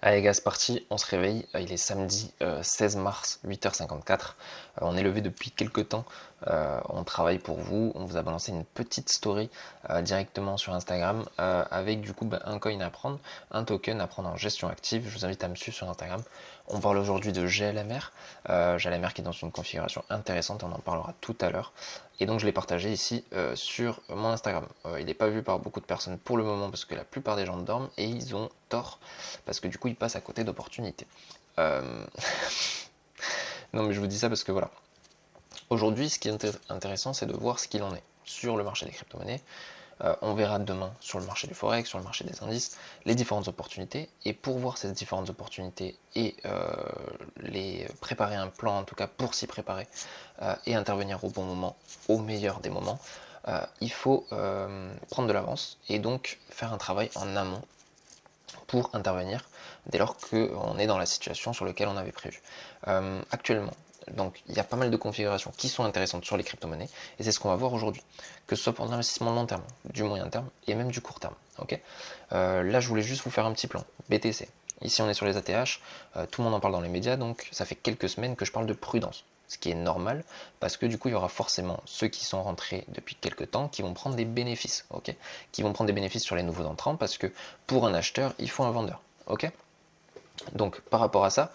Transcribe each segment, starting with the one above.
Allez gars, c'est parti, on se réveille, il est samedi 16 mars, 8h54, on est levé depuis quelques temps, on travaille pour vous, on vous a balancé une petite story directement sur Instagram avec du coup un coin à prendre, un token à prendre en gestion active, je vous invite à me suivre sur Instagram. On parle aujourd'hui de GLMR, GLMR qui est dans une configuration intéressante, on en parlera tout à l'heure. Et donc je l'ai partagé ici sur mon Instagram. Il n'est pas vu par beaucoup de personnes pour le moment parce que la plupart des gens dorment et ils ont tort parce que du coup ils passent à côté d'opportunités. Euh... non mais je vous dis ça parce que voilà. Aujourd'hui ce qui est intéressant c'est de voir ce qu'il en est sur le marché des crypto-monnaies. On verra demain sur le marché du forex, sur le marché des indices, les différentes opportunités. Et pour voir ces différentes opportunités et les préparer un plan, en tout cas pour s'y préparer, et intervenir au bon moment, au meilleur des moments, il faut prendre de l'avance et donc faire un travail en amont pour intervenir dès lors qu'on est dans la situation sur laquelle on avait prévu. Actuellement, donc il y a pas mal de configurations qui sont intéressantes sur les crypto-monnaies et c'est ce qu'on va voir aujourd'hui, que ce soit pour l'investissement long terme, du moyen terme et même du court terme. Okay, là, je voulais juste vous faire un petit plan. BTC. Ici, on est sur les ATH, tout le monde en parle dans les médias, donc ça fait quelques semaines que je parle de prudence. Ce qui est normal, parce que du coup, il y aura forcément ceux qui sont rentrés depuis quelques temps qui vont prendre des bénéfices, ok, qui vont prendre des bénéfices sur les nouveaux entrants, parce que pour un acheteur, il faut un vendeur, ok. Donc par rapport à ça,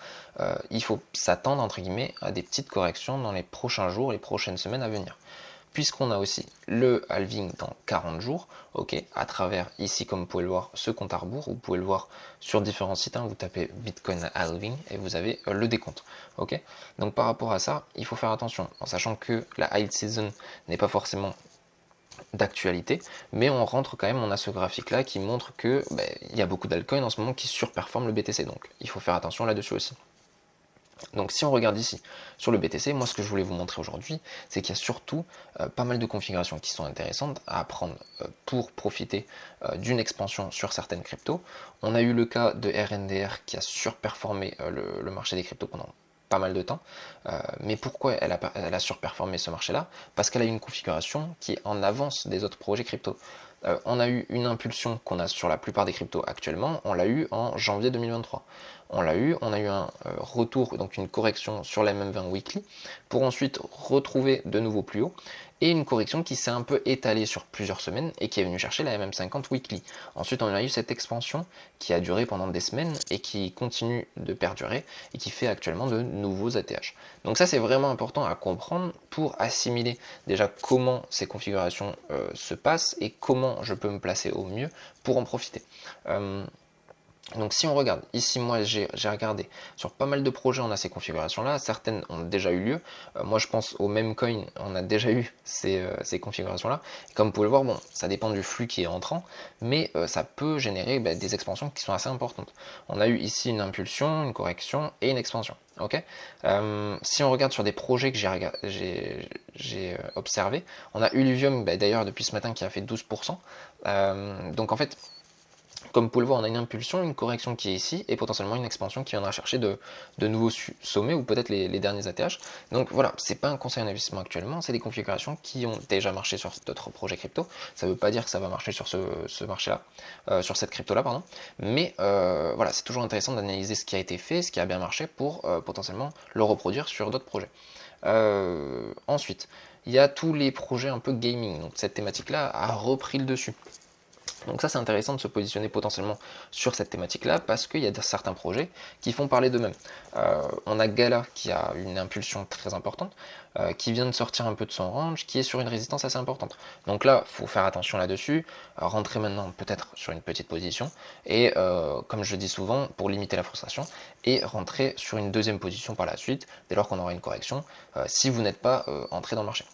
il faut s'attendre entre guillemets à des petites corrections dans les prochains jours, les prochaines semaines à venir. Puisqu'on a aussi le halving dans 40 jours, ok, à travers ici comme vous pouvez le voir ce compte à rebours, vous pouvez le voir sur différents sites, hein, vous tapez Bitcoin halving et vous avez le décompte, ok. Donc par rapport à ça, il faut faire attention, en sachant que la high season n'est pas forcément d'actualité, mais on rentre quand même, on a ce graphique là qui montre que il y a beaucoup d'altcoins en ce moment qui surperforment le BTC, donc il faut faire attention là-dessus aussi. Donc si on regarde ici sur le BTC, moi ce que je voulais vous montrer aujourd'hui, c'est qu'il y a surtout pas mal de configurations qui sont intéressantes à apprendre pour profiter d'une expansion sur certaines cryptos. On a eu le cas de RNDR qui a surperformé le marché des cryptos pendant pas mal de temps. Mais pourquoi elle a surperformé ce marché-là? Parce qu'elle a une configuration qui est en avance des autres projets crypto. On a eu une impulsion qu'on a sur la plupart des cryptos actuellement, on l'a eu en janvier 2023. On a eu un retour, donc une correction sur la MM20 weekly, pour ensuite retrouver de nouveau plus haut, et une correction qui s'est un peu étalée sur plusieurs semaines et qui est venue chercher la MM50 weekly. Ensuite, on a eu cette expansion qui a duré pendant des semaines et qui continue de perdurer et qui fait actuellement de nouveaux ATH. Donc ça, c'est vraiment important à comprendre pour assimiler déjà comment ces configurations se passent et comment je peux me placer au mieux pour en profiter. Donc si on regarde, ici moi j'ai regardé sur pas mal de projets, on a ces configurations là, certaines ont déjà eu lieu. Moi je pense au même coin, on a déjà eu ces configurations là. Comme vous pouvez le voir, bon, ça dépend du flux qui est entrant, mais ça peut générer des expansions qui sont assez importantes. On a eu ici une impulsion, une correction et une expansion. Ok. Si on regarde sur des projets que j'ai observé, on a Illuvium d'ailleurs depuis ce matin qui a fait 12%. Donc en fait, comme vous pouvez le voir, on a une impulsion, une correction qui est ici, et potentiellement une expansion qui viendra chercher de nouveaux sommets, ou peut-être les derniers ATH. Donc voilà, c'est pas un conseil d'investissement actuellement, c'est des configurations qui ont déjà marché sur d'autres projets crypto. Ça veut pas dire que ça va marcher sur ce marché-là, sur cette crypto-là, pardon. Mais voilà, c'est toujours intéressant d'analyser ce qui a été fait, ce qui a bien marché, pour potentiellement le reproduire sur d'autres projets. Ensuite, il y a tous les projets un peu gaming, donc cette thématique-là a repris le dessus. Donc ça c'est intéressant de se positionner potentiellement sur cette thématique-là parce qu'il y a certains projets qui font parler d'eux-mêmes. On a Gala qui a une impulsion très importante, qui vient de sortir un peu de son range, qui est sur une résistance assez importante. Donc là, il faut faire attention là-dessus, rentrer maintenant peut-être sur une petite position, et comme je le dis souvent, pour limiter la frustration, et rentrer sur une deuxième position par la suite, dès lors qu'on aura une correction, si vous n'êtes pas entré dans le marché.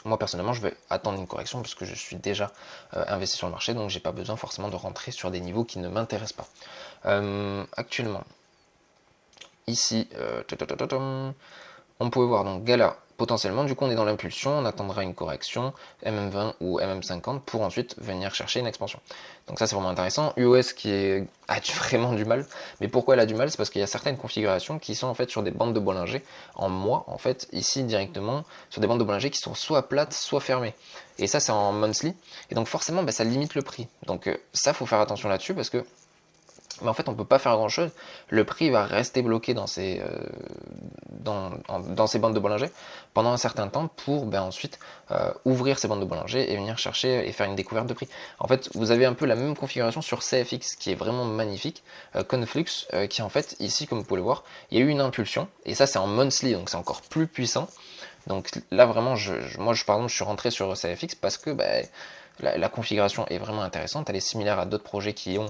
Moi personnellement je vais attendre une correction parce que je suis déjà investi sur le marché, donc j'ai pas besoin forcément de rentrer sur des niveaux qui ne m'intéressent pas. Actuellement, ici, on peut voir donc Gala potentiellement, du coup on est dans l'impulsion, on attendra une correction MM20 ou MM50 pour ensuite venir chercher une expansion. Donc ça c'est vraiment intéressant. UOS a vraiment du mal, mais pourquoi elle a du mal? C'est parce qu'il y a certaines configurations qui sont en fait sur des bandes de Bollinger, en mois en fait, ici directement, sur des bandes de Bollinger qui sont soit plates, soit fermées. Et ça c'est en monthly, et donc forcément ça limite le prix. Donc ça faut faire attention là-dessus parce que Mais en fait, on ne peut pas faire grand-chose. Le prix va rester bloqué dans ces bandes de Bollinger pendant un certain temps pour ensuite ouvrir ces bandes de Bollinger et venir chercher et faire une découverte de prix. En fait, vous avez un peu la même configuration sur CFX qui est vraiment magnifique. Conflux, qui en fait, ici, comme vous pouvez le voir, il y a eu une impulsion. Et ça, c'est en monthly, donc c'est encore plus puissant. Donc là, vraiment, moi, par exemple, je suis rentré sur CFX parce que la configuration est vraiment intéressante, elle est similaire à d'autres projets qui ont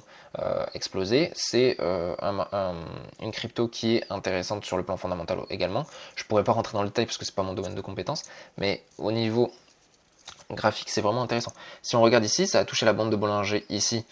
explosé. C'est une crypto qui est intéressante sur le plan fondamental également. Je ne pourrais pas rentrer dans le détail parce que c'est pas mon domaine de compétence, mais au niveau graphique, c'est vraiment intéressant. Si on regarde ici, ça a touché la bande de Bollinger ici,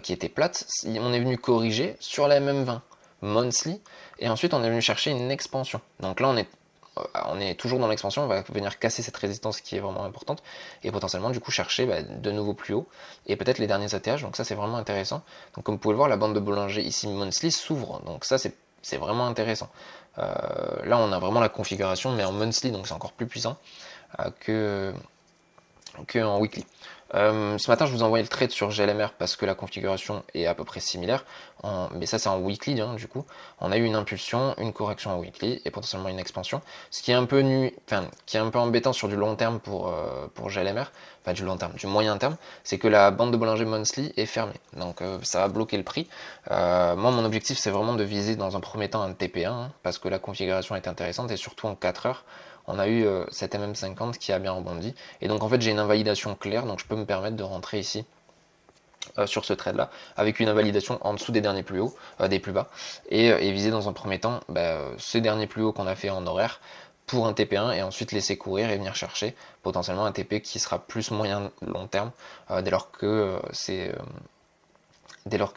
qui était plate. On est venu corriger sur la MM20 monthly, et ensuite on est venu chercher une expansion. Donc là, on est toujours dans l'expansion, on va venir casser cette résistance qui est vraiment importante, et potentiellement du coup chercher de nouveau plus haut, et peut-être les derniers ATH, donc ça c'est vraiment intéressant. Donc comme vous pouvez le voir, la bande de Bollinger ici monthly s'ouvre, donc ça c'est vraiment intéressant. Là on a vraiment la configuration, mais en monthly, donc c'est encore plus puissant que en weekly. Ce matin, je vous ai envoyé le trade sur GLMR parce que la configuration est à peu près similaire, mais ça c'est en weekly, du coup. On a eu une impulsion, une correction en weekly et potentiellement une expansion, ce qui est un peu qui est un peu embêtant sur du long terme pour GLMR, enfin du long terme, du moyen terme, c'est que la bande de Bollinger monthly est fermée, donc ça va bloquer le prix. Moi, mon objectif, c'est vraiment de viser dans un premier temps un TP1, parce que la configuration est intéressante et surtout en 4 heures. On a eu cette MM50 qui a bien rebondi. Et donc en fait j'ai une invalidation claire, donc je peux me permettre de rentrer ici sur ce trade là, avec une invalidation en dessous des derniers plus hauts, des plus bas, et viser dans un premier temps ces derniers plus hauts qu'on a fait en horaire pour un TP1 et ensuite laisser courir et venir chercher potentiellement un TP qui sera plus moyen long terme dès lors que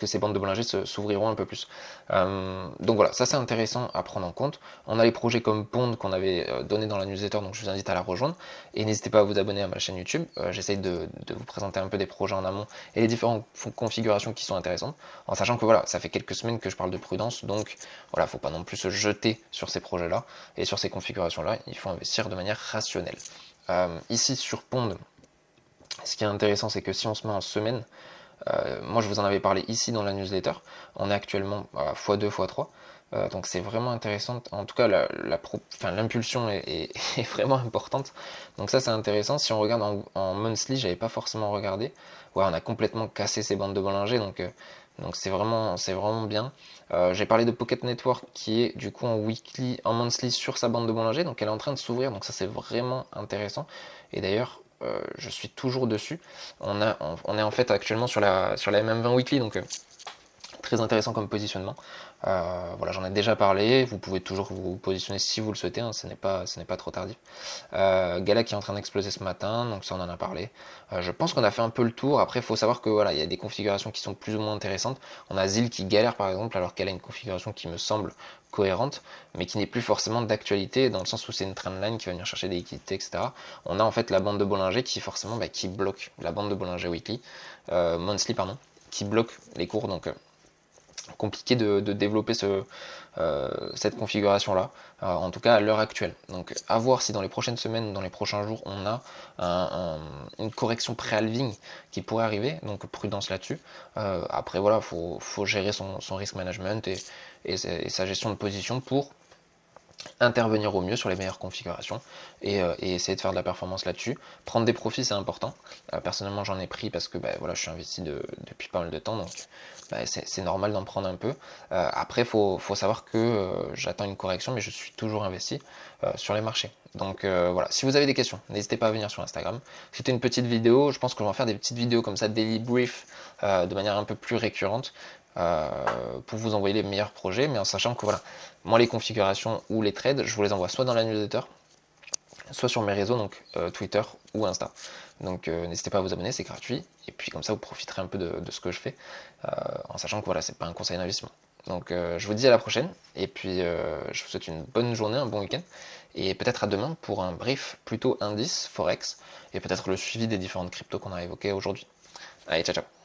ces bandes de Bollinger s'ouvriront un peu plus. Donc voilà, ça c'est intéressant à prendre en compte. On a les projets comme Pond qu'on avait donné dans la newsletter, donc je vous invite à la rejoindre. Et n'hésitez pas à vous abonner à ma chaîne YouTube. J'essaye de vous présenter un peu des projets en amont et les différentes configurations qui sont intéressantes, en sachant que voilà, ça fait quelques semaines que je parle de prudence, donc voilà, faut pas non plus se jeter sur ces projets-là et sur ces configurations-là. Il faut investir de manière rationnelle. Ici sur Pond, ce qui est intéressant, c'est que si on se met en semaine, moi je vous en avais parlé ici dans la newsletter, on est actuellement à x2, x3, donc c'est vraiment intéressant, en tout cas l'impulsion est vraiment importante, donc ça c'est intéressant. Si on regarde en monthly, j'avais pas forcément regardé, ouais, on a complètement cassé ces bandes de Bollinger, donc c'est vraiment bien. J'ai parlé de Pocket Network qui est du coup en monthly sur sa bande de Bollinger, donc elle est en train de s'ouvrir, donc ça c'est vraiment intéressant. Et d'ailleurs, je suis toujours dessus. On est en fait actuellement sur la MM20 weekly, donc très intéressant comme positionnement. Voilà, j'en ai déjà parlé. Vous pouvez toujours vous positionner si vous le souhaitez, ce n'est pas trop tardif. Gala qui est en train d'exploser ce matin, donc ça on en a parlé. Je pense qu'on a fait un peu le tour. Après, il faut savoir que voilà, il y a des configurations qui sont plus ou moins intéressantes. On a Zil qui galère par exemple, alors qu'elle a une configuration qui me semble cohérente, mais qui n'est plus forcément d'actualité, dans le sens où c'est une trendline qui va venir chercher des liquidités, etc. On a en fait la bande de Bollinger qui forcément qui bloque, la bande de Bollinger weekly, monthly pardon, qui bloque les cours, donc compliqué de développer cette configuration là, en tout cas à l'heure actuelle. Donc à voir si dans les prochaines semaines, dans les prochains jours, on a une correction pré-halving qui pourrait arriver, donc prudence là-dessus. Après voilà, faut gérer son risk management et sa gestion de position pour intervenir au mieux sur les meilleures configurations et essayer de faire de la performance là-dessus. Prendre des profits, c'est important. Personnellement, j'en ai pris parce que voilà, je suis investi depuis pas mal de temps, donc c'est normal d'en prendre un peu. Après, faut savoir que j'attends une correction, mais je suis toujours investi sur les marchés. Donc voilà, si vous avez des questions, n'hésitez pas à venir sur Instagram. C'était une petite vidéo, je pense que je vais en faire des petites vidéos comme ça, daily brief, de manière un peu plus récurrente, pour vous envoyer les meilleurs projets, mais en sachant que voilà, moi les configurations ou les trades, je vous les envoie soit dans la newsletter, soit sur mes réseaux, donc Twitter ou Insta. Donc n'hésitez pas à vous abonner, c'est gratuit, et puis comme ça vous profiterez un peu de ce que je fais, en sachant que voilà, c'est pas un conseil d'investissement. Donc je vous dis à la prochaine, et puis je vous souhaite une bonne journée, un bon week-end, et peut-être à demain pour un brief plutôt indice, Forex, et peut-être le suivi des différentes cryptos qu'on a évoquées aujourd'hui. Allez, ciao ciao.